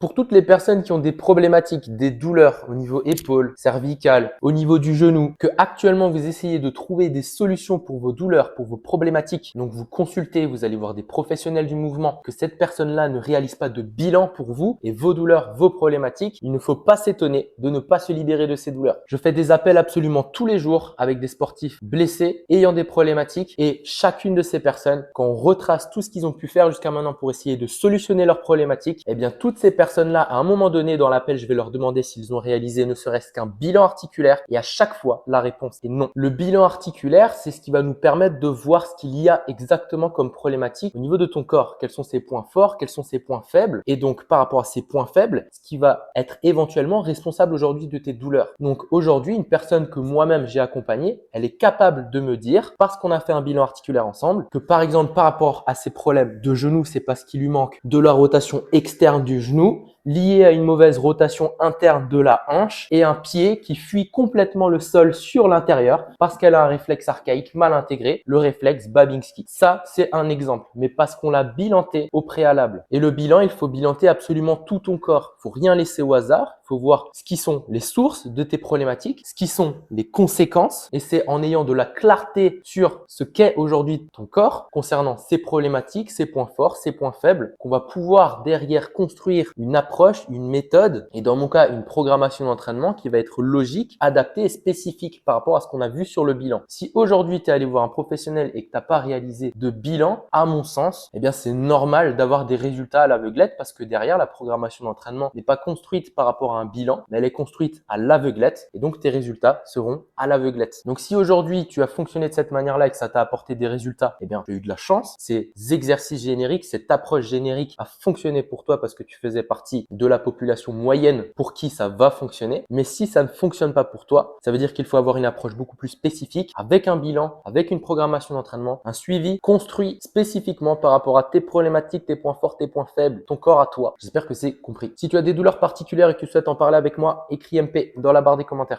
Pour toutes les personnes qui ont des problématiques, des douleurs au niveau épaule, cervicale, au niveau du genou, que actuellement vous essayez de trouver des solutions pour vos douleurs, pour vos problématiques, donc vous consultez, vous allez voir des professionnels du mouvement, que cette personne-là ne réalise pas de bilan pour vous et vos douleurs, vos problématiques, il ne faut pas s'étonner de ne pas se libérer de ces douleurs. Je fais des appels absolument tous les jours avec des sportifs blessés, ayant des problématiques et chacune de ces personnes, quand on retrace tout ce qu'ils ont pu faire jusqu'à maintenant pour essayer de solutionner leurs problématiques, eh bien toutes ces personnes-là, à un moment donné dans l'appel, je vais leur demander s'ils ont réalisé ne serait-ce qu'un bilan articulaire et à chaque fois, la réponse est non. Le bilan articulaire, c'est ce qui va nous permettre de voir ce qu'il y a exactement comme problématique au niveau de ton corps. Quels sont ses points forts, quels sont ses points faibles et donc par rapport à ces points faibles, ce qui va être éventuellement responsable aujourd'hui de tes douleurs. Donc aujourd'hui, une personne que moi-même j'ai accompagnée, elle est capable de me dire, parce qu'on a fait un bilan articulaire ensemble, que par exemple par rapport à ses problèmes de genou, c'est parce qu'il lui manque de la rotation externe du genou, lié à une mauvaise rotation interne de la hanche et un pied qui fuit complètement le sol sur l'intérieur parce qu'elle a un réflexe archaïque mal intégré, le réflexe Babinski. Ça, c'est un exemple, mais parce qu'on l'a bilanté au préalable. Et le bilan, il faut bilanter absolument tout ton corps. Il faut rien laisser au hasard. Il faut voir ce qui sont les sources de tes problématiques, ce qui sont les conséquences. Et c'est en ayant de la clarté sur ce qu'est aujourd'hui ton corps concernant ses problématiques, ses points forts, ses points faibles, qu'on va pouvoir derrière construire une approche, une méthode et dans mon cas, une programmation d'entraînement qui va être logique, adaptée et spécifique par rapport à ce qu'on a vu sur le bilan. Si aujourd'hui, tu es allé voir un professionnel et que tu n'as pas réalisé de bilan, à mon sens, eh bien, c'est normal d'avoir des résultats à l'aveuglette parce que derrière, la programmation d'entraînement n'est pas construite par rapport à un bilan, mais elle est construite à l'aveuglette et donc tes résultats seront à l'aveuglette. Donc, si aujourd'hui, tu as fonctionné de cette manière-là et que ça t'a apporté des résultats, eh bien, tu as eu de la chance. Ces exercices génériques, cette approche générique a fonctionné pour toi parce que tu faisais partie de la population moyenne pour qui ça va fonctionner. Mais si ça ne fonctionne pas pour toi, ça veut dire qu'il faut avoir une approche beaucoup plus spécifique avec un bilan, avec une programmation d'entraînement, un suivi construit spécifiquement par rapport à tes problématiques, tes points forts, tes points faibles, ton corps à toi. J'espère que c'est compris. Si tu as des douleurs particulières et que tu souhaites en parler avec moi, écris MP dans la barre des commentaires.